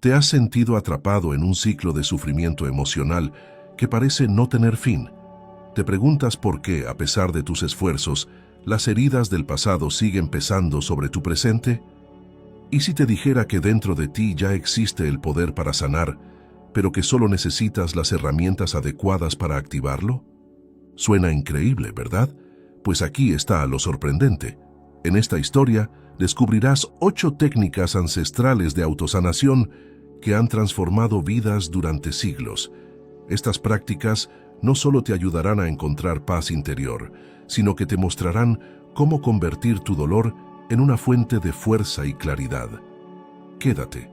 ¿Te has sentido atrapado en un ciclo de sufrimiento emocional que parece no tener fin? ¿Te preguntas por qué, a pesar de tus esfuerzos, las heridas del pasado siguen pesando sobre tu presente? ¿Y si te dijera que dentro de ti ya existe el poder para sanar, pero que solo necesitas las herramientas adecuadas para activarlo? Suena increíble, ¿verdad? Pues aquí está lo sorprendente. En esta historia descubrirás 8 técnicas ancestrales de autosanación que han transformado vidas durante siglos. Estas prácticas no solo te ayudarán a encontrar paz interior, sino que te mostrarán cómo convertir tu dolor en una fuente de fuerza y claridad. Quédate,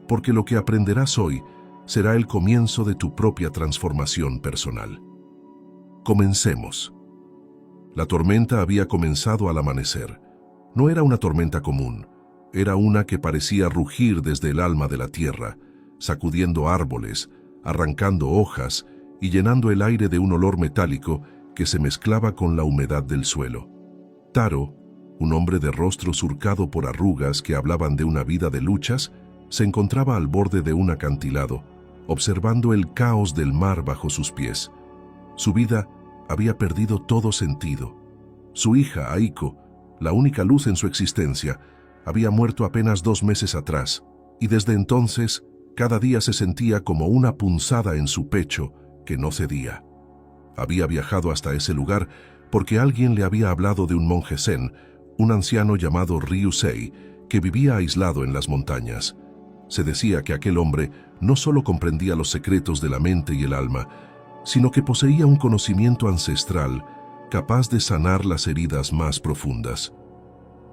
porque lo que aprenderás hoy será el comienzo de tu propia transformación personal. Comencemos. La tormenta había comenzado al amanecer. No era una tormenta común, era una que parecía rugir desde el alma de la tierra, sacudiendo árboles, arrancando hojas y llenando el aire de un olor metálico que se mezclaba con la humedad del suelo. Taro, un hombre de rostro surcado por arrugas que hablaban de una vida de luchas, se encontraba al borde de un acantilado, observando el caos del mar bajo sus pies. Su vida había perdido todo sentido. Su hija, Aiko, la única luz en su existencia, había muerto apenas 2 meses atrás, y desde entonces, cada día se sentía como una punzada en su pecho que no cedía. Había viajado hasta ese lugar porque alguien le había hablado de un monje zen, un anciano llamado Ryusei, que vivía aislado en las montañas. Se decía que aquel hombre no solo comprendía los secretos de la mente y el alma, sino que poseía un conocimiento ancestral capaz de sanar las heridas más profundas.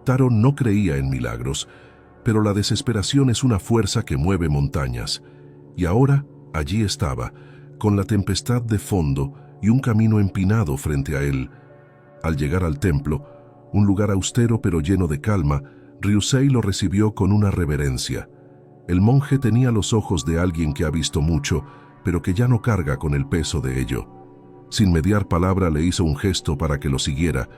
Taro no creía en milagros, pero la desesperación es una fuerza que mueve montañas, y ahora allí estaba, con la tempestad de fondo y un camino empinado frente a él. Al llegar al templo, un lugar austero pero lleno de calma, Ryusei lo recibió con una reverencia. El monje tenía los ojos de alguien que ha visto mucho, pero que ya no carga con el peso de ello. Sin mediar palabra le hizo un gesto para que lo siguiera.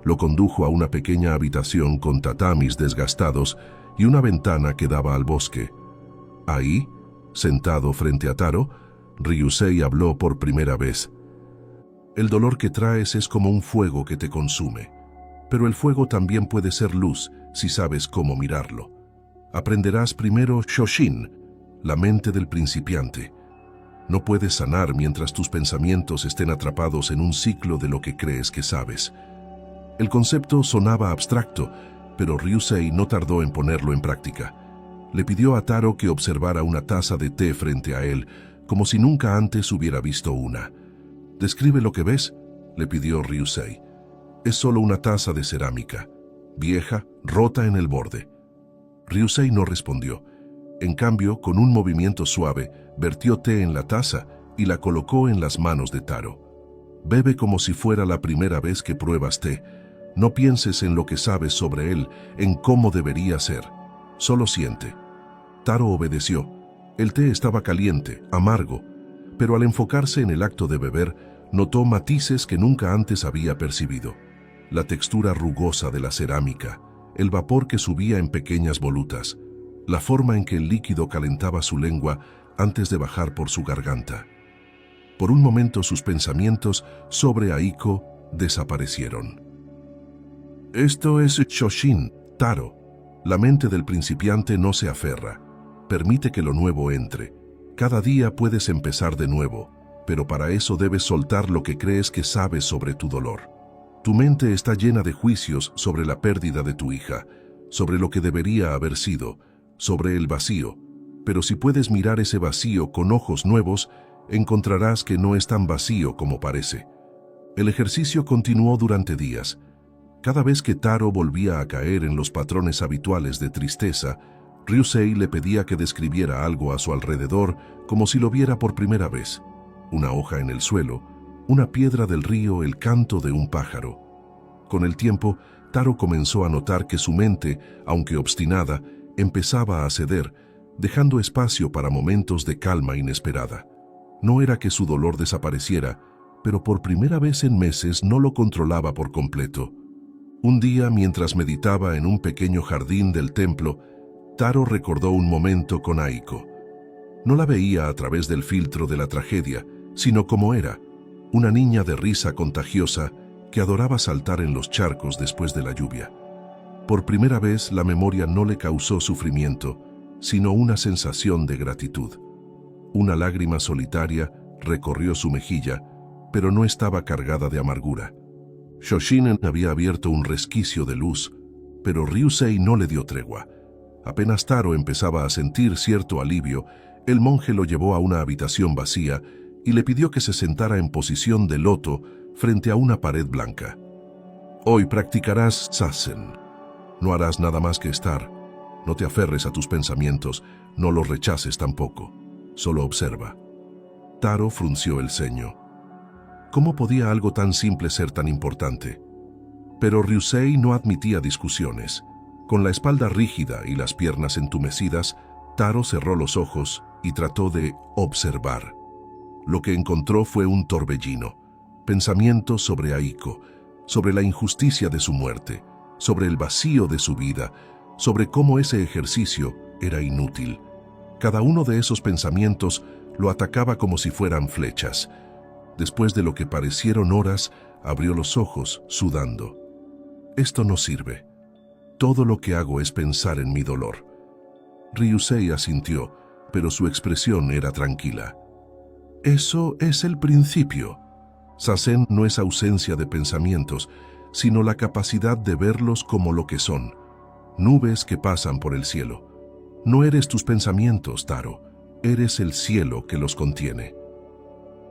Lo condujo a una pequeña habitación con tatamis desgastados y una ventana que daba al bosque. Ahí, sentado frente a Taro, Ryusei habló por primera vez. El dolor que traes es como un fuego que te consume, pero el fuego también puede ser luz si sabes cómo mirarlo. Aprenderás primero Shoshin, la mente del principiante. No puedes sanar mientras tus pensamientos estén atrapados en un ciclo de lo que crees que sabes. El concepto sonaba abstracto, pero Ryusei no tardó en ponerlo en práctica. Le pidió a Taro que observara una taza de té frente a él, como si nunca antes hubiera visto una. «Describe lo que ves», le pidió Ryusei. «Es solo una taza de cerámica, vieja, rota en el borde». Ryusei no respondió. En cambio, con un movimiento suave, vertió té en la taza y la colocó en las manos de Taro. «Bebe como si fuera la primera vez que pruebas té. No pienses en lo que sabes sobre él, en cómo debería ser. Solo siente». Taro obedeció. El té estaba caliente, amargo, pero al enfocarse en el acto de beber, notó matices que nunca antes había percibido. La textura rugosa de la cerámica, el vapor que subía en pequeñas volutas, la forma en que el líquido calentaba su lengua antes de bajar por su garganta. Por un momento sus pensamientos sobre Aiko desaparecieron. «Esto es Shoshin, Taro. La mente del principiante no se aferra. Permite que lo nuevo entre. Cada día puedes empezar de nuevo, pero para eso debes soltar lo que crees que sabes sobre tu dolor. Tu mente está llena de juicios sobre la pérdida de tu hija, sobre lo que debería haber sido, sobre el vacío. Pero si puedes mirar ese vacío con ojos nuevos, encontrarás que no es tan vacío como parece». El ejercicio continuó durante días. Cada vez que Taro volvía a caer en los patrones habituales de tristeza, Ryusei le pedía que describiera algo a su alrededor como si lo viera por primera vez. Una hoja en el suelo, una piedra del río, el canto de un pájaro. Con el tiempo, Taro comenzó a notar que su mente, aunque obstinada, empezaba a ceder, dejando espacio para momentos de calma inesperada. No era que su dolor desapareciera, pero por primera vez en meses no lo controlaba por completo. Un día, mientras meditaba en un pequeño jardín del templo, Taro recordó un momento con Aiko. No la veía a través del filtro de la tragedia, sino como era, una niña de risa contagiosa que adoraba saltar en los charcos después de la lluvia. Por primera vez la memoria no le causó sufrimiento, sino una sensación de gratitud. Una lágrima solitaria recorrió su mejilla, pero no estaba cargada de amargura. Shoshinen había abierto un resquicio de luz, pero Ryusei no le dio tregua. Apenas Taro empezaba a sentir cierto alivio, el monje lo llevó a una habitación vacía y le pidió que se sentara en posición de loto frente a una pared blanca. Hoy practicarás Zazen. No harás nada más que estar. No te aferres a tus pensamientos, no los rechaces tampoco. Solo observa. Taro frunció el ceño. ¿Cómo podía algo tan simple ser tan importante? Pero Ryusei no admitía discusiones. Con la espalda rígida y las piernas entumecidas, Taro cerró los ojos y trató de observar. Lo que encontró fue un torbellino. Pensamientos sobre Aiko, sobre la injusticia de su muerte, sobre el vacío de su vida, sobre cómo ese ejercicio era inútil. Cada uno de esos pensamientos lo atacaba como si fueran flechas. Después de lo que parecieron horas, abrió los ojos, sudando. Esto no sirve. Todo lo que hago es pensar en mi dolor. Ryusei asintió, pero su expresión era tranquila. Eso es el principio. Zazen no es ausencia de pensamientos, sino la capacidad de verlos como lo que son, nubes que pasan por el cielo. No eres tus pensamientos, Taro, eres el cielo que los contiene.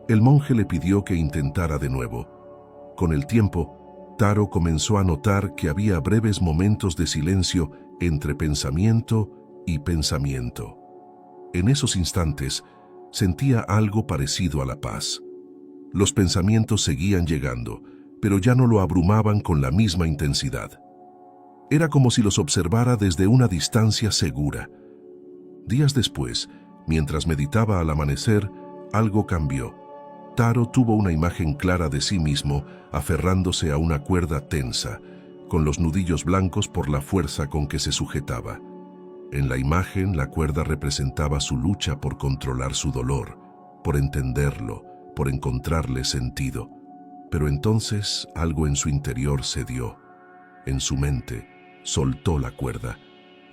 El monje le pidió que intentara de nuevo. Con el tiempo, Taro comenzó a notar que había breves momentos de silencio entre pensamiento y pensamiento. En esos instantes, sentía algo parecido a la paz. Los pensamientos seguían llegando, pero ya no lo abrumaban con la misma intensidad. Era como si los observara desde una distancia segura. Días después, mientras meditaba al amanecer, algo cambió. Taro tuvo una imagen clara de sí mismo aferrándose a una cuerda tensa, con los nudillos blancos por la fuerza con que se sujetaba. En la imagen, la cuerda representaba su lucha por controlar su dolor, por entenderlo, por encontrarle sentido. Pero entonces algo en su interior cedió. En su mente, soltó la cuerda,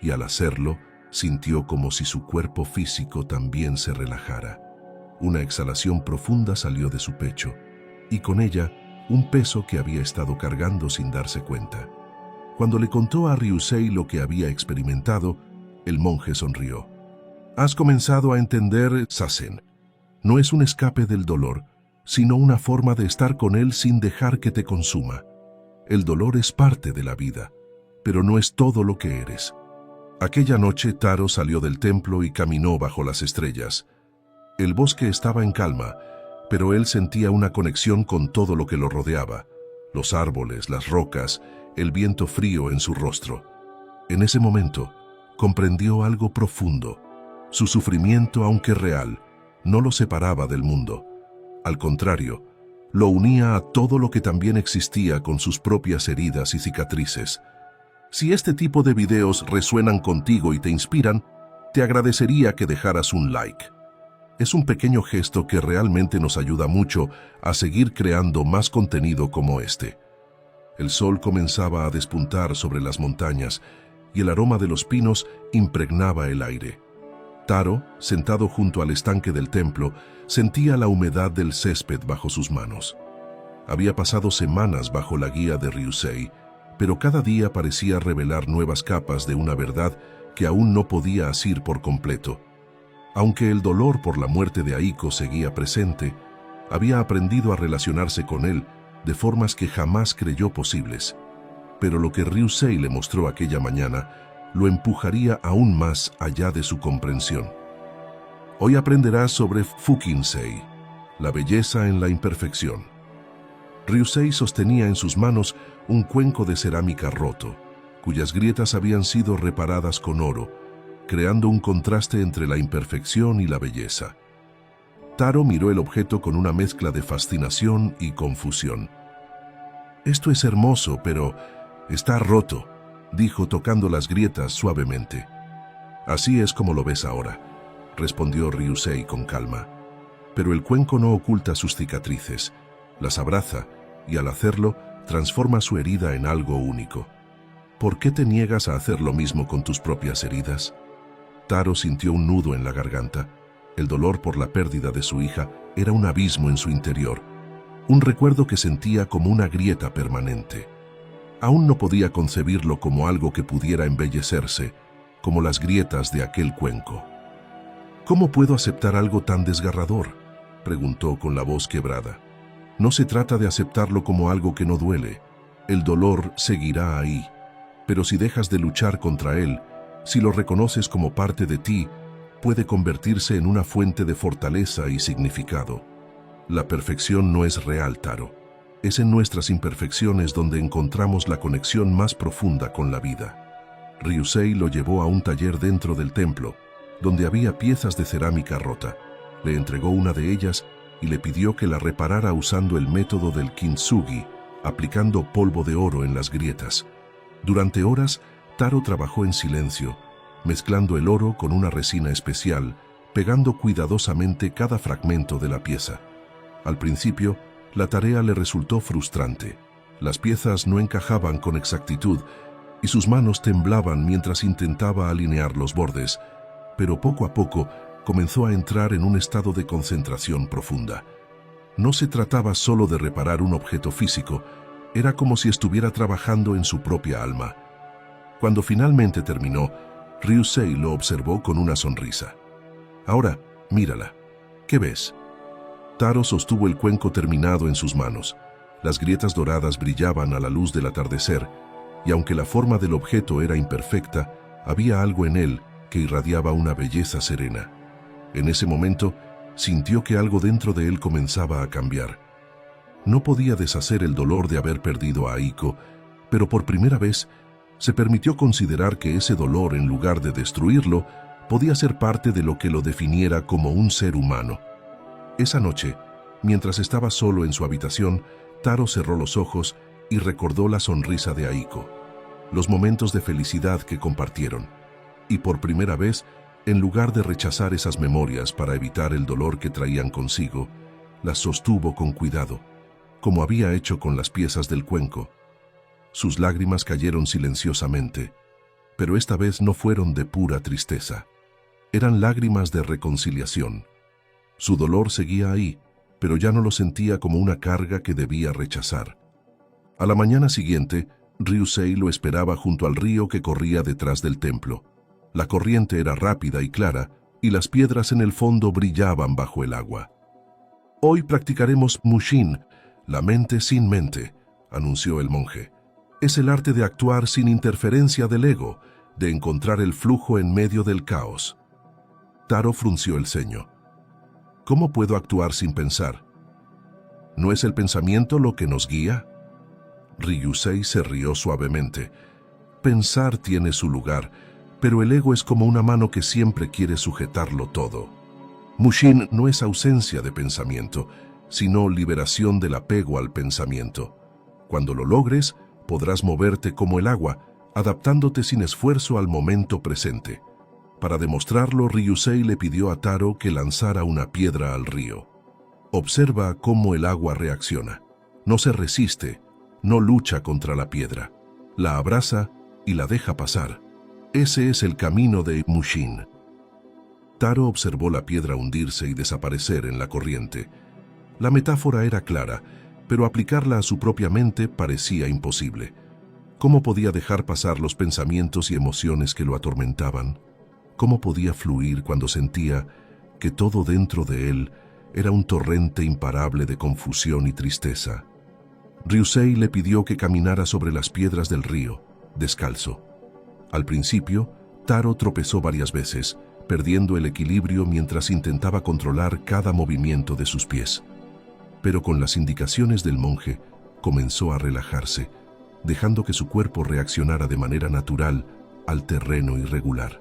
y al hacerlo, sintió como si su cuerpo físico también se relajara. Una exhalación profunda salió de su pecho, y con ella, un peso que había estado cargando sin darse cuenta. Cuando le contó a Ryusei lo que había experimentado, el monje sonrió. Has comenzado a entender Zazen. No es un escape del dolor, sino una forma de estar con él sin dejar que te consuma. El dolor es parte de la vida, pero no es todo lo que eres. Aquella noche Taro salió del templo y caminó bajo las estrellas. El bosque estaba en calma, pero él sentía una conexión con todo lo que lo rodeaba, los árboles, las rocas, el viento frío en su rostro. En ese momento, comprendió algo profundo. Su sufrimiento, aunque real, no lo separaba del mundo. Al contrario, lo unía a todo lo que también existía con sus propias heridas y cicatrices. Si este tipo de videos resuenan contigo y te inspiran, te agradecería que dejaras un like. Es un pequeño gesto que realmente nos ayuda mucho a seguir creando más contenido como este. El sol comenzaba a despuntar sobre las montañas y el aroma de los pinos impregnaba el aire. Taro, sentado junto al estanque del templo, sentía la humedad del césped bajo sus manos. Había pasado semanas bajo la guía de Ryusei, pero cada día parecía revelar nuevas capas de una verdad que aún no podía asir por completo. Aunque el dolor por la muerte de Aiko seguía presente, había aprendido a relacionarse con él de formas que jamás creyó posibles. Pero lo que Ryusei le mostró aquella mañana lo empujaría aún más allá de su comprensión. Hoy aprenderás sobre Fukinsei, la belleza en la imperfección. Ryusei sostenía en sus manos un cuenco de cerámica roto, cuyas grietas habían sido reparadas con oro, creando un contraste entre la imperfección y la belleza. Taro miró el objeto con una mezcla de fascinación y confusión. «Esto es hermoso, pero está roto», dijo tocando las grietas suavemente. «Así es como lo ves ahora. respondió Ryusei con calma. Pero el cuenco no oculta sus cicatrices, las abraza y al hacerlo transforma su herida en algo único. ¿Por qué te niegas a hacer lo mismo con tus propias heridas? Taro sintió un nudo en la garganta. El dolor por la pérdida de su hija era un abismo en su interior, un recuerdo que sentía como una grieta permanente. Aún no podía concebirlo como algo que pudiera embellecerse, como las grietas de aquel cuenco. ¿Cómo puedo aceptar algo tan desgarrador?, preguntó con la voz quebrada. No se trata de aceptarlo como algo que no duele. El dolor seguirá ahí. Pero si dejas de luchar contra él, si lo reconoces como parte de ti, puede convertirse en una fuente de fortaleza y significado. La perfección no es real, Taro. Es en nuestras imperfecciones donde encontramos la conexión más profunda con la vida. Ryusei lo llevó a un taller dentro del templo, donde había piezas de cerámica rota. Le entregó una de ellas y le pidió que la reparara usando el método del kintsugi, aplicando polvo de oro en las grietas. Durante horas, Taro trabajó en silencio, mezclando el oro con una resina especial, pegando cuidadosamente cada fragmento de la pieza. Al principio, la tarea le resultó frustrante. Las piezas no encajaban con exactitud y sus manos temblaban mientras intentaba alinear los bordes, pero poco a poco comenzó a entrar en un estado de concentración profunda. No se trataba solo de reparar un objeto físico, era como si estuviera trabajando en su propia alma. Cuando finalmente terminó, Ryusei lo observó con una sonrisa. Ahora, mírala. ¿Qué ves? Taro sostuvo el cuenco terminado en sus manos. Las grietas doradas brillaban a la luz del atardecer, y aunque la forma del objeto era imperfecta, había algo en él que irradiaba una belleza serena. En ese momento, sintió que algo dentro de él comenzaba a cambiar. No podía deshacer el dolor de haber perdido a Aiko, pero por primera vez se permitió considerar que ese dolor, en lugar de destruirlo, podía ser parte de lo que lo definiera como un ser humano. Esa noche, mientras estaba solo en su habitación, Taro cerró los ojos y recordó la sonrisa de Aiko, los momentos de felicidad que compartieron. Y por primera vez, en lugar de rechazar esas memorias para evitar el dolor que traían consigo, las sostuvo con cuidado, como había hecho con las piezas del cuenco. Sus lágrimas cayeron silenciosamente, pero esta vez no fueron de pura tristeza. Eran lágrimas de reconciliación. Su dolor seguía ahí, pero ya no lo sentía como una carga que debía rechazar. A la mañana siguiente, Ryusei lo esperaba junto al río que corría detrás del templo. La corriente era rápida y clara, y las piedras en el fondo brillaban bajo el agua. «Hoy practicaremos Mushin, la mente sin mente», anunció el monje. «Es el arte de actuar sin interferencia del ego, de encontrar el flujo en medio del caos». Taro frunció el ceño. «¿Cómo puedo actuar sin pensar? ¿No es el pensamiento lo que nos guía?» Ryusei se rió suavemente. «Pensar tiene su lugar, pero el ego es como una mano que siempre quiere sujetarlo todo. Mushin no es ausencia de pensamiento, sino liberación del apego al pensamiento. Cuando lo logres, podrás moverte como el agua, adaptándote sin esfuerzo al momento presente». Para demostrarlo, Ryusei le pidió a Taro que lanzara una piedra al río. Observa cómo el agua reacciona. No se resiste, no lucha contra la piedra. La abraza y la deja pasar. Ese es el camino de Mushin. Taro observó la piedra hundirse y desaparecer en la corriente. La metáfora era clara, pero aplicarla a su propia mente parecía imposible. ¿Cómo podía dejar pasar los pensamientos y emociones que lo atormentaban? ¿Cómo podía fluir cuando sentía que todo dentro de él era un torrente imparable de confusión y tristeza? Ryusei le pidió que caminara sobre las piedras del río, descalzo. Al principio, Taro tropezó varias veces, perdiendo el equilibrio mientras intentaba controlar cada movimiento de sus pies. Pero con las indicaciones del monje, comenzó a relajarse, dejando que su cuerpo reaccionara de manera natural al terreno irregular.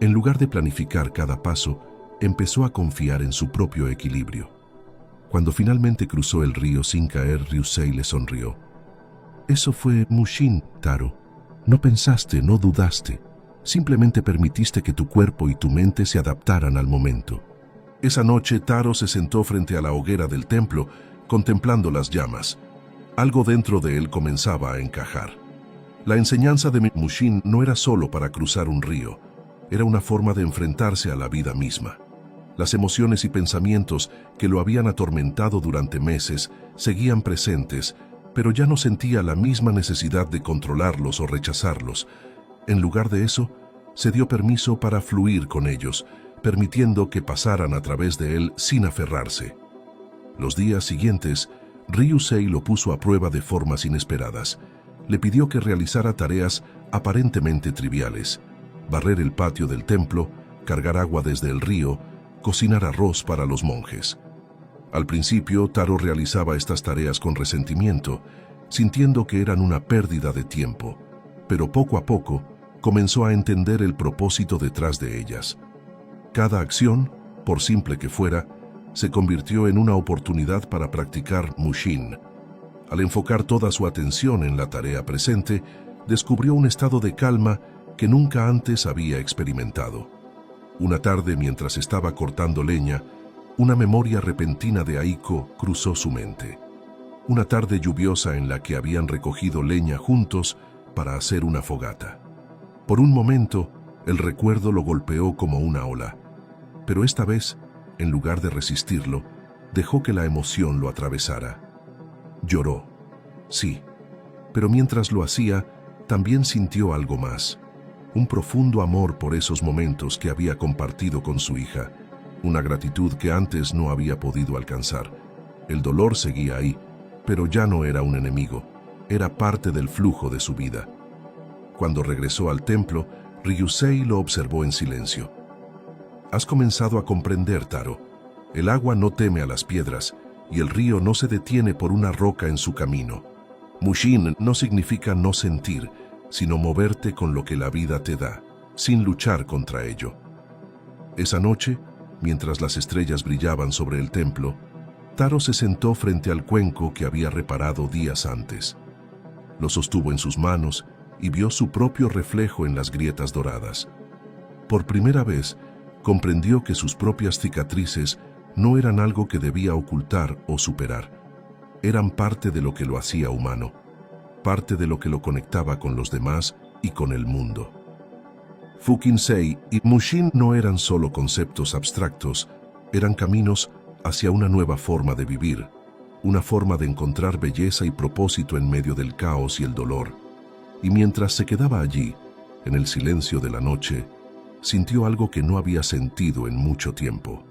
En lugar de planificar cada paso, empezó a confiar en su propio equilibrio. Cuando finalmente cruzó el río sin caer, Ryusei le sonrió. «Eso fue Mushin, Taro. No pensaste, no dudaste. simplemente permitiste que tu cuerpo y tu mente se adaptaran al momento. Esa noche Taro se sentó frente a la hoguera del templo, contemplando las llamas. Algo dentro de él comenzaba a encajar. La enseñanza de Mushin no era solo para cruzar un río, era una forma de enfrentarse a la vida misma. Las emociones y pensamientos que lo habían atormentado durante meses seguían presentes, pero ya no sentía la misma necesidad de controlarlos o rechazarlos. En lugar de eso, se dio permiso para fluir con ellos, permitiendo que pasaran a través de él sin aferrarse. Los días siguientes, Ryusei lo puso a prueba de formas inesperadas. Le pidió que realizara tareas aparentemente triviales: barrer el patio del templo, cargar agua desde el río, cocinar arroz para los monjes. Al principio, Taro realizaba estas tareas con resentimiento, sintiendo que eran una pérdida de tiempo, pero poco a poco comenzó a entender el propósito detrás de ellas. Cada acción, por simple que fuera, se convirtió en una oportunidad para practicar Mushin. Al enfocar toda su atención en la tarea presente, descubrió un estado de calma que nunca antes había experimentado. Una tarde, mientras estaba cortando leña, una memoria repentina de Aiko cruzó su mente. Una tarde lluviosa en la que habían recogido leña juntos para hacer una fogata. Por un momento, el recuerdo lo golpeó como una ola, pero esta vez, en lugar de resistirlo, dejó que la emoción lo atravesara. Lloró, sí, pero mientras lo hacía, también sintió algo más. Un profundo amor por esos momentos que había compartido con su hija, una gratitud que antes no había podido alcanzar. El dolor seguía ahí, pero ya no era un enemigo, era parte del flujo de su vida. Cuando regresó al templo, Ryusei lo observó en silencio. Has comenzado a comprender, Taro. El agua no teme a las piedras, y el río no se detiene por una roca en su camino. Mushin no significa no sentir, sino moverte con lo que la vida te da, sin luchar contra ello. Esa noche, mientras las estrellas brillaban sobre el templo, Taro se sentó frente al cuenco que había reparado días antes. Lo sostuvo en sus manos y vio su propio reflejo en las grietas doradas. Por primera vez, comprendió que sus propias cicatrices no eran algo que debía ocultar o superar. Eran parte de lo que lo hacía humano, parte de lo que lo conectaba con los demás y con el mundo. Fukinsei y Mushin no eran solo conceptos abstractos, eran caminos hacia una nueva forma de vivir, una forma de encontrar belleza y propósito en medio del caos y el dolor. Y mientras se quedaba allí, en el silencio de la noche, sintió algo que no había sentido en mucho tiempo: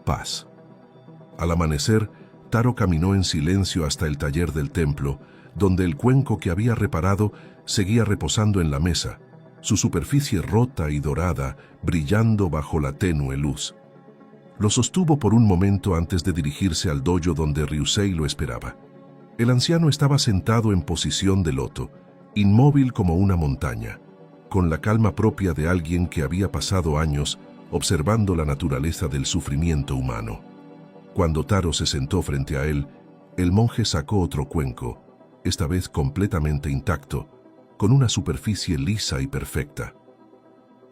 paz. Al amanecer, Taro caminó en silencio hasta el taller del templo, donde el cuenco que había reparado seguía reposando en la mesa, su superficie rota y dorada, brillando bajo la tenue luz. Lo sostuvo por un momento antes de dirigirse al dojo donde Ryusei lo esperaba. El anciano estaba sentado en posición de loto, inmóvil como una montaña, con la calma propia de alguien que había pasado años observando la naturaleza del sufrimiento humano. Cuando Taro se sentó frente a él, el monje sacó otro cuenco, esta vez completamente intacto, con una superficie lisa y perfecta.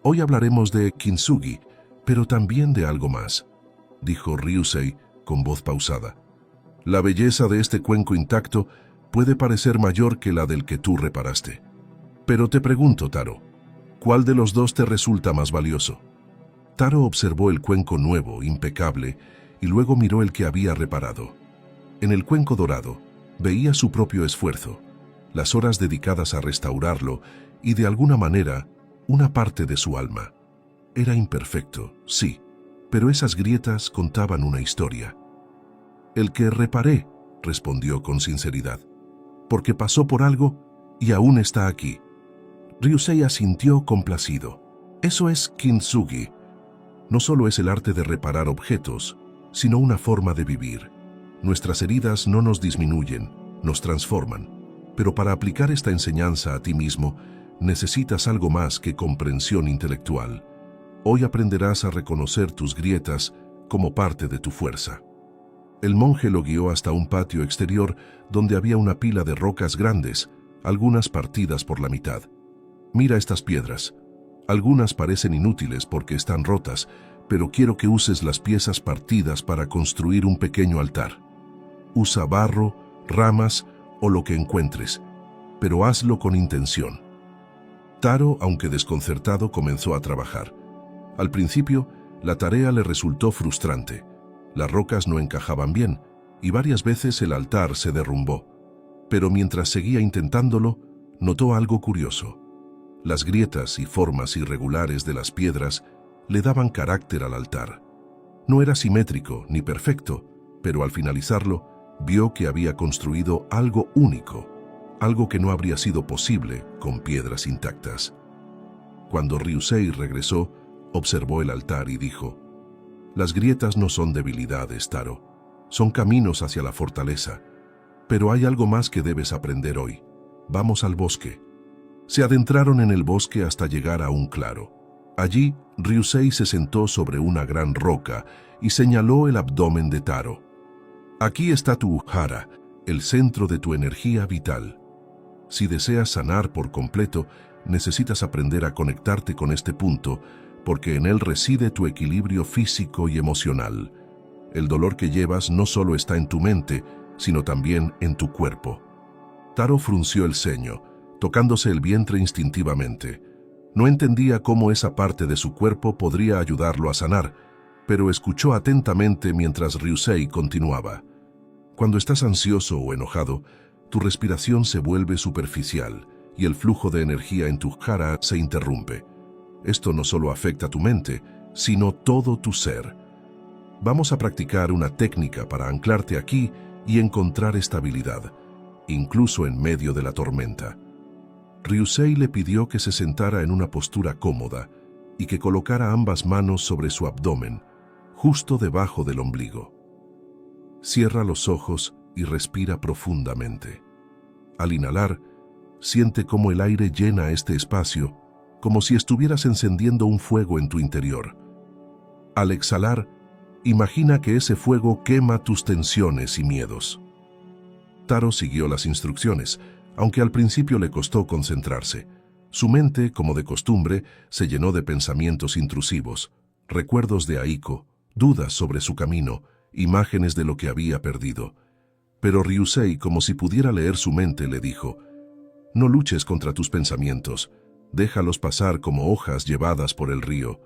Hoy hablaremos de kintsugi, pero también de algo más, dijo Ryusei con voz pausada. La belleza de este cuenco intacto puede parecer mayor que la del que tú reparaste. Pero te pregunto, Taro, ¿cuál de los dos te resulta más valioso? Taro observó el cuenco nuevo, impecable, y luego miró el que había reparado. En el cuenco dorado, veía su propio esfuerzo, las horas dedicadas a restaurarlo y, de alguna manera, una parte de su alma. Era imperfecto, sí, pero esas grietas contaban una historia. El que reparé, respondió con sinceridad, porque pasó por algo y aún está aquí. Ryusei asintió complacido. Eso es kintsugi. No solo es el arte de reparar objetos, sino una forma de vivir. Nuestras heridas no nos disminuyen, nos transforman. Pero para aplicar esta enseñanza a ti mismo, necesitas algo más que comprensión intelectual. Hoy aprenderás a reconocer tus grietas como parte de tu fuerza. El monje lo guió hasta un patio exterior donde había una pila de rocas grandes, algunas partidas por la mitad. Mira estas piedras. Algunas parecen inútiles porque están rotas, pero quiero que uses las piezas partidas para construir un pequeño altar. Usa barro, ramas o lo que encuentres, pero hazlo con intención. Taro, aunque desconcertado, comenzó a trabajar. Al principio, la tarea le resultó frustrante. Las rocas no encajaban bien y varias veces el altar se derrumbó. Pero mientras seguía intentándolo, notó algo curioso. Las grietas y formas irregulares de las piedras le daban carácter al altar. No era simétrico ni perfecto, pero al finalizarlo, vio que había construido algo único, algo que no habría sido posible con piedras intactas. Cuando Ryusei regresó, observó el altar y dijo: «Las grietas no son debilidades, Taro, son caminos hacia la fortaleza. Pero hay algo más que debes aprender hoy. Vamos al bosque». Se adentraron en el bosque hasta llegar a un claro. Allí, Ryusei se sentó sobre una gran roca y señaló el abdomen de Taro. «Aquí está tu hara, el centro de tu energía vital. Si deseas sanar por completo, necesitas aprender a conectarte con este punto, porque en él reside tu equilibrio físico y emocional. El dolor que llevas no solo está en tu mente, sino también en tu cuerpo». Taro frunció el ceño, tocándose el vientre instintivamente. No entendía cómo esa parte de su cuerpo podría ayudarlo a sanar, pero escuchó atentamente mientras Ryusei continuaba. «Cuando estás ansioso o enojado, tu respiración se vuelve superficial y el flujo de energía en tu hara se interrumpe. Esto no solo afecta tu mente, sino todo tu ser. Vamos a practicar una técnica para anclarte aquí y encontrar estabilidad, incluso en medio de la tormenta». Ryusei le pidió que se sentara en una postura cómoda y que colocara ambas manos sobre su abdomen, justo debajo del ombligo. Cierra los ojos y respira profundamente. Al inhalar, siente cómo el aire llena este espacio, como si estuvieras encendiendo un fuego en tu interior. Al exhalar, imagina que ese fuego quema tus tensiones y miedos. Taro siguió las instrucciones, aunque al principio le costó concentrarse. Su mente, como de costumbre, se llenó de pensamientos intrusivos, recuerdos de Aiko, dudas sobre su camino, imágenes de lo que había perdido. Pero Ryusei, como si pudiera leer su mente, le dijo: «No luches contra tus pensamientos, déjalos pasar como hojas llevadas por el río.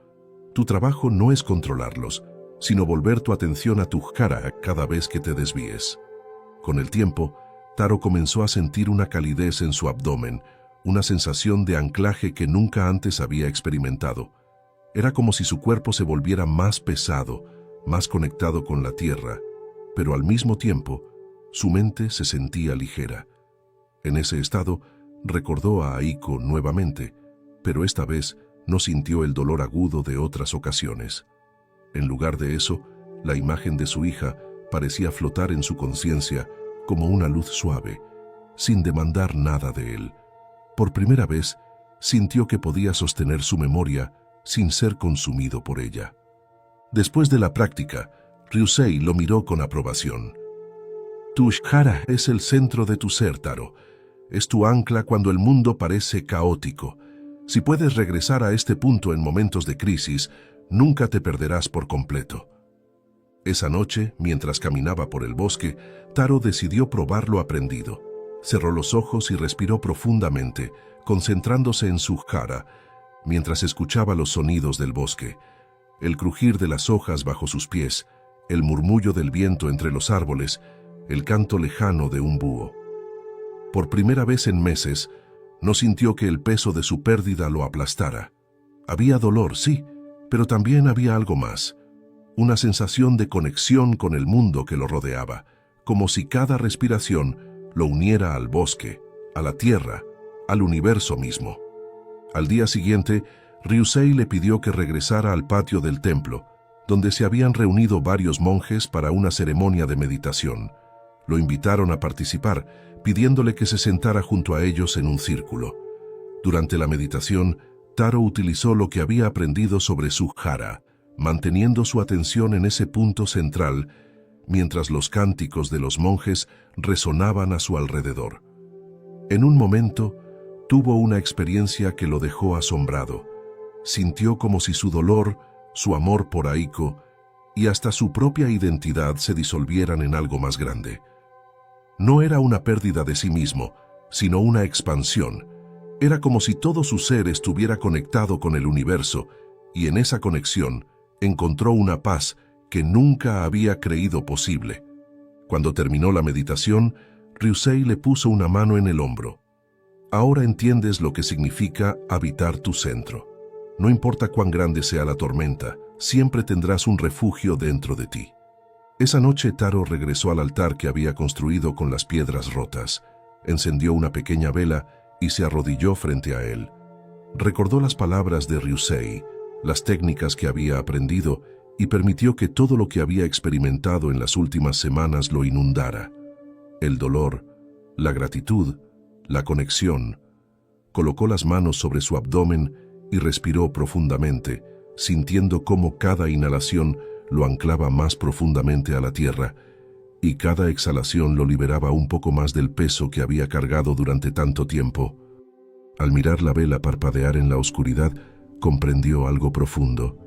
Tu trabajo no es controlarlos, sino volver tu atención a tu hara cada vez que te desvíes». Con el tiempo, Taro comenzó a sentir una calidez en su abdomen, una sensación de anclaje que nunca antes había experimentado. Era como si su cuerpo se volviera más pesado, más conectado con la tierra, pero al mismo tiempo, su mente se sentía ligera. En ese estado, recordó a Aiko nuevamente, pero esta vez no sintió el dolor agudo de otras ocasiones. En lugar de eso, la imagen de su hija parecía flotar en su conciencia como una luz suave, sin demandar nada de él. Por primera vez, sintió que podía sostener su memoria sin ser consumido por ella. Después de la práctica, Ryusei lo miró con aprobación. «Tu hara es el centro de tu ser, Taro. Es tu ancla cuando el mundo parece caótico. Si puedes regresar a este punto en momentos de crisis, nunca te perderás por completo». Esa noche, mientras caminaba por el bosque, Taro decidió probar lo aprendido. Cerró los ojos y respiró profundamente, concentrándose en su hara, mientras escuchaba los sonidos del bosque, el crujir de las hojas bajo sus pies, el murmullo del viento entre los árboles, el canto lejano de un búho. Por primera vez en meses, no sintió que el peso de su pérdida lo aplastara. Había dolor, sí, pero también había algo más. Una sensación de conexión con el mundo que lo rodeaba, como si cada respiración lo uniera al bosque, a la tierra, al universo mismo. Al día siguiente, Ryusei le pidió que regresara al patio del templo, donde se habían reunido varios monjes para una ceremonia de meditación. Lo invitaron a participar, pidiéndole que se sentara junto a ellos en un círculo. Durante la meditación, Taro utilizó lo que había aprendido sobre su hara, manteniendo su atención en ese punto central, mientras los cánticos de los monjes resonaban a su alrededor. En un momento, tuvo una experiencia que lo dejó asombrado. Sintió como si su dolor, su amor por Aiko y hasta su propia identidad se disolvieran en algo más grande. No era una pérdida de sí mismo, sino una expansión. Era como si todo su ser estuviera conectado con el universo, y en esa conexión encontró una paz que nunca había creído posible. Cuando terminó la meditación, Ryusei le puso una mano en el hombro. Ahora entiendes lo que significa habitar tu centro. No importa cuán grande sea la tormenta, siempre tendrás un refugio dentro de ti. Esa noche Taro regresó al altar que había construido con las piedras rotas, encendió una pequeña vela y se arrodilló frente a él. Recordó las palabras de Ryusei, las técnicas que había aprendido y permitió que todo lo que había experimentado en las últimas semanas lo inundara. El dolor, la gratitud, la conexión. Colocó las manos sobre su abdomen y respiró profundamente, sintiendo cómo cada inhalación lo anclaba más profundamente a la tierra y cada exhalación lo liberaba un poco más del peso que había cargado durante tanto tiempo. Al mirar la vela parpadear en la oscuridad, comprendió algo profundo.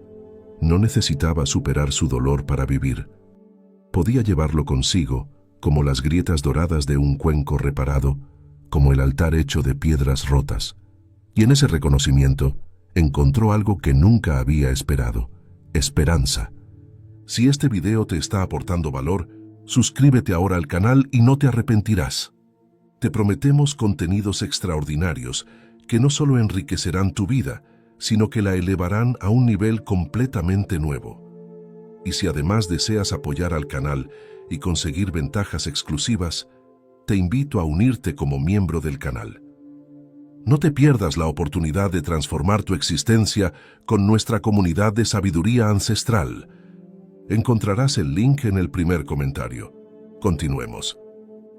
No necesitaba superar su dolor para vivir. Podía llevarlo consigo, como las grietas doradas de un cuenco reparado, como el altar hecho de piedras rotas. Y en ese reconocimiento, encontró algo que nunca había esperado: esperanza. Si este video te está aportando valor, suscríbete ahora al canal y no te arrepentirás. Te prometemos contenidos extraordinarios que no solo enriquecerán tu vida, sino que la elevarán a un nivel completamente nuevo. Y si además deseas apoyar al canal y conseguir ventajas exclusivas, te invito a unirte como miembro del canal. No te pierdas la oportunidad de transformar tu existencia con nuestra comunidad de sabiduría ancestral. Encontrarás el link en el primer comentario. Continuemos.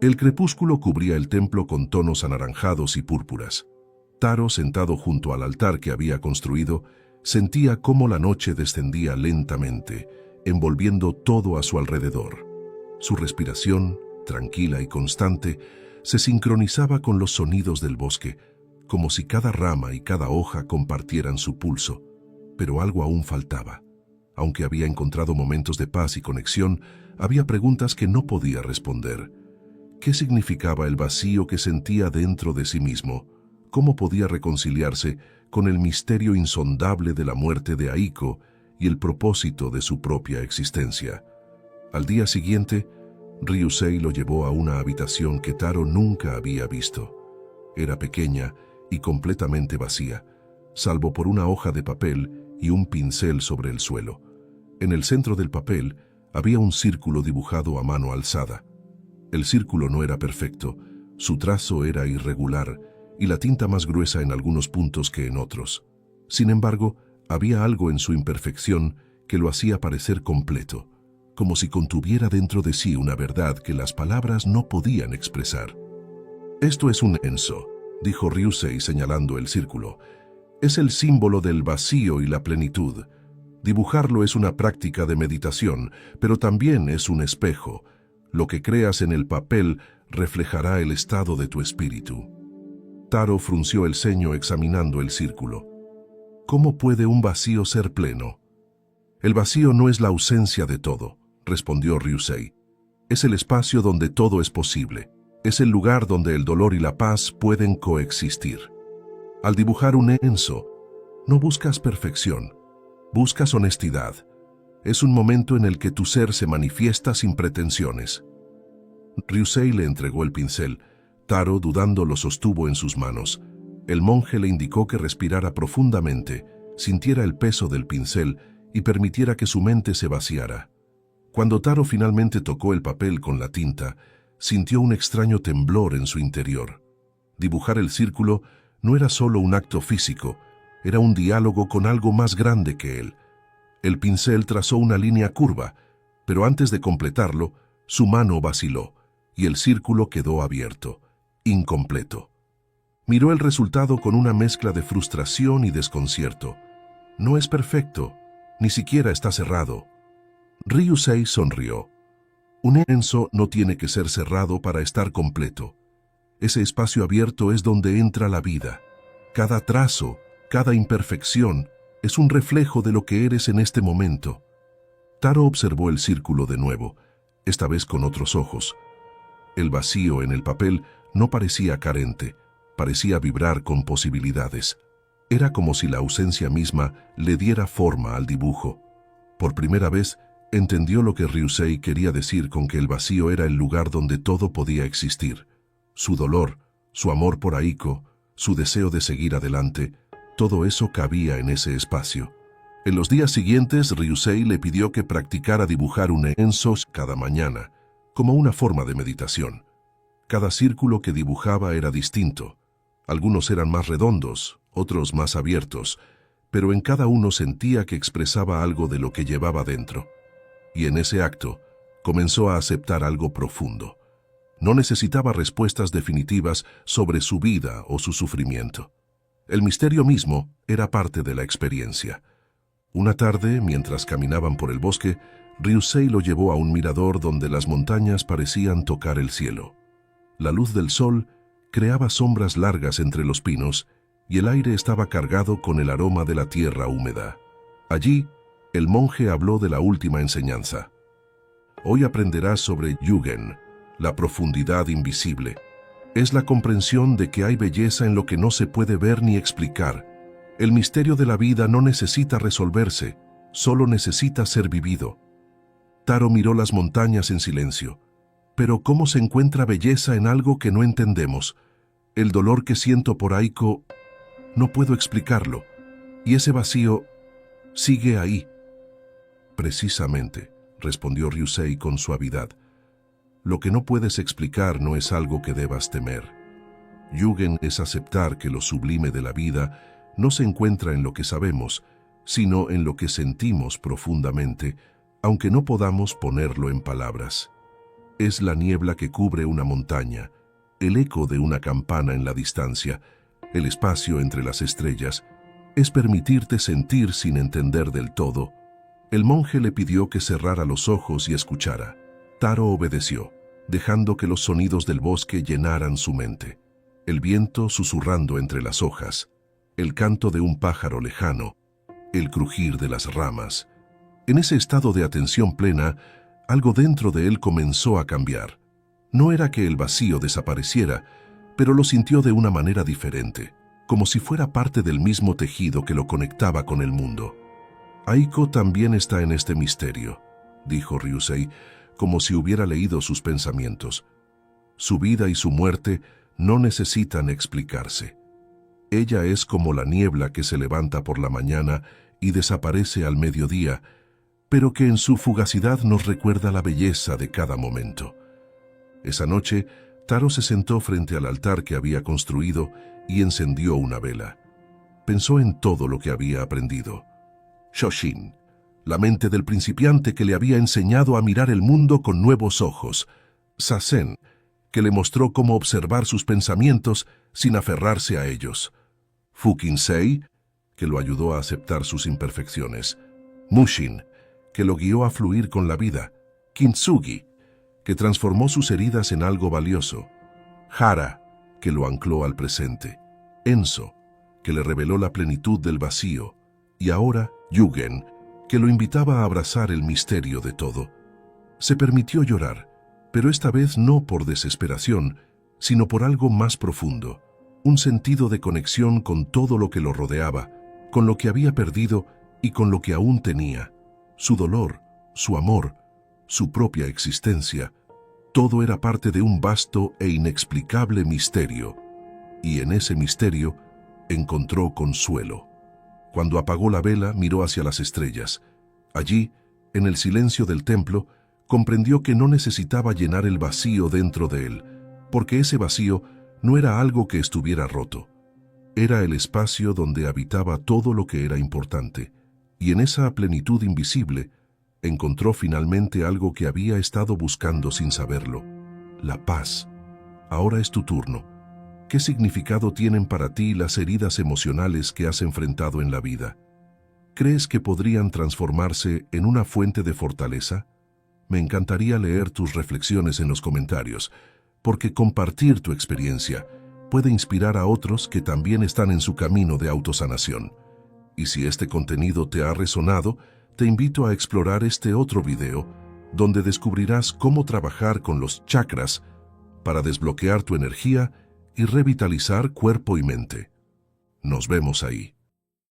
El crepúsculo cubría el templo con tonos anaranjados y púrpuras. Taro, sentado junto al altar que había construido, sentía cómo la noche descendía lentamente, envolviendo todo a su alrededor. Su respiración, tranquila y constante, se sincronizaba con los sonidos del bosque, como si cada rama y cada hoja compartieran su pulso. Pero algo aún faltaba. Aunque había encontrado momentos de paz y conexión, había preguntas que no podía responder. ¿Qué significaba el vacío que sentía dentro de sí mismo? ¿Cómo podía reconciliarse con el misterio insondable de la muerte de Aiko y el propósito de su propia existencia? Al día siguiente, Ryusei lo llevó a una habitación que Taro nunca había visto. Era pequeña y completamente vacía, salvo por una hoja de papel y un pincel sobre el suelo. En el centro del papel había un círculo dibujado a mano alzada. El círculo no era perfecto, su trazo era irregular y la tinta más gruesa en algunos puntos que en otros. Sin embargo, había algo en su imperfección que lo hacía parecer completo, como si contuviera dentro de sí una verdad que las palabras no podían expresar. «Esto es un enso», dijo Ryusei señalando el círculo. «Es el símbolo del vacío y la plenitud. Dibujarlo es una práctica de meditación, pero también es un espejo. Lo que creas en el papel reflejará el estado de tu espíritu». Taro frunció el ceño examinando el círculo. ¿Cómo puede un vacío ser pleno? «El vacío no es la ausencia de todo», respondió Ryusei. «Es el espacio donde todo es posible. Es el lugar donde el dolor y la paz pueden coexistir. Al dibujar un enso, no buscas perfección, buscas honestidad. Es un momento en el que tu ser se manifiesta sin pretensiones». Ryusei le entregó el pincel. Taro, dudando, lo sostuvo en sus manos. El monje le indicó que respirara profundamente, sintiera el peso del pincel y permitiera que su mente se vaciara. Cuando Taro finalmente tocó el papel con la tinta, sintió un extraño temblor en su interior. Dibujar el círculo no era solo un acto físico, era un diálogo con algo más grande que él. El pincel trazó una línea curva, pero antes de completarlo, su mano vaciló y el círculo quedó abierto, incompleto. Miró el resultado con una mezcla de frustración y desconcierto. No es perfecto, ni siquiera está cerrado. Ryusei sonrió. Un enso no tiene que ser cerrado para estar completo. Ese espacio abierto es donde entra la vida. Cada trazo, cada imperfección, es un reflejo de lo que eres en este momento. Taro observó el círculo de nuevo, esta vez con otros ojos. El vacío en el papel no parecía carente, parecía vibrar con posibilidades. Era como si la ausencia misma le diera forma al dibujo. Por primera vez, entendió lo que Ryusei quería decir con que el vacío era el lugar donde todo podía existir. Su dolor, su amor por Aiko, su deseo de seguir adelante, todo eso cabía en ese espacio. En los días siguientes, Ryusei le pidió que practicara dibujar un enso cada mañana, como una forma de meditación. Cada círculo que dibujaba era distinto. Algunos eran más redondos, otros más abiertos, pero en cada uno sentía que expresaba algo de lo que llevaba dentro. Y en ese acto, comenzó a aceptar algo profundo. No necesitaba respuestas definitivas sobre su vida o su sufrimiento. El misterio mismo era parte de la experiencia. Una tarde, mientras caminaban por el bosque, Ryusei lo llevó a un mirador donde las montañas parecían tocar el cielo. La luz del sol creaba sombras largas entre los pinos y el aire estaba cargado con el aroma de la tierra húmeda. Allí, el monje habló de la última enseñanza. Hoy aprenderás sobre Yugen, la profundidad invisible. Es la comprensión de que hay belleza en lo que no se puede ver ni explicar. El misterio de la vida no necesita resolverse, solo necesita ser vivido. Taro miró las montañas en silencio. Pero ¿cómo se encuentra belleza en algo que no entendemos? El dolor que siento por Aiko, no puedo explicarlo. Y ese vacío sigue ahí. Precisamente, respondió Ryusei con suavidad. Lo que no puedes explicar no es algo que debas temer. Yugen es aceptar que lo sublime de la vida no se encuentra en lo que sabemos, sino en lo que sentimos profundamente, aunque no podamos ponerlo en palabras. Es la niebla que cubre una montaña, el eco de una campana en la distancia, el espacio entre las estrellas. Es permitirte sentir sin entender del todo. El monje le pidió que cerrara los ojos y escuchara. Taro obedeció, dejando que los sonidos del bosque llenaran su mente. El viento susurrando entre las hojas, el canto de un pájaro lejano, el crujir de las ramas. En ese estado de atención plena, algo dentro de él comenzó a cambiar. No era que el vacío desapareciera, pero lo sintió de una manera diferente, como si fuera parte del mismo tejido que lo conectaba con el mundo. Aiko también está en este misterio, dijo Ryusei, como si hubiera leído sus pensamientos. Su vida y su muerte no necesitan explicarse. Ella es como la niebla que se levanta por la mañana y desaparece al mediodía, pero que en su fugacidad nos recuerda la belleza de cada momento. Esa noche, Taro se sentó frente al altar que había construido y encendió una vela. Pensó en todo lo que había aprendido. Shoshin, la mente del principiante que le había enseñado a mirar el mundo con nuevos ojos. Sazen, que le mostró cómo observar sus pensamientos sin aferrarse a ellos. Fukinsei, que lo ayudó a aceptar sus imperfecciones. Mushin, que lo guió a fluir con la vida. Kintsugi, que transformó sus heridas en algo valioso. Hara, que lo ancló al presente. Enso, que le reveló la plenitud del vacío. Y ahora, Yugen, que lo invitaba a abrazar el misterio de todo. Se permitió llorar, pero esta vez no por desesperación, sino por algo más profundo, un sentido de conexión con todo lo que lo rodeaba, con lo que había perdido y con lo que aún tenía. Su dolor, su amor, su propia existencia, todo era parte de un vasto e inexplicable misterio, y en ese misterio encontró consuelo. Cuando apagó la vela, miró hacia las estrellas. Allí, en el silencio del templo, comprendió que no necesitaba llenar el vacío dentro de él, porque ese vacío no era algo que estuviera roto. Era el espacio donde habitaba todo lo que era importante, y en esa plenitud invisible encontró finalmente algo que había estado buscando sin saberlo: la paz. Ahora es tu turno. ¿Qué significado tienen para ti las heridas emocionales que has enfrentado en la vida? ¿Crees que podrían transformarse en una fuente de fortaleza? Me encantaría leer tus reflexiones en los comentarios, porque compartir tu experiencia puede inspirar a otros que también están en su camino de autosanación. Y si este contenido te ha resonado, te invito a explorar este otro video, donde descubrirás cómo trabajar con los chakras para desbloquear tu energía y revitalizar cuerpo y mente. Nos vemos ahí.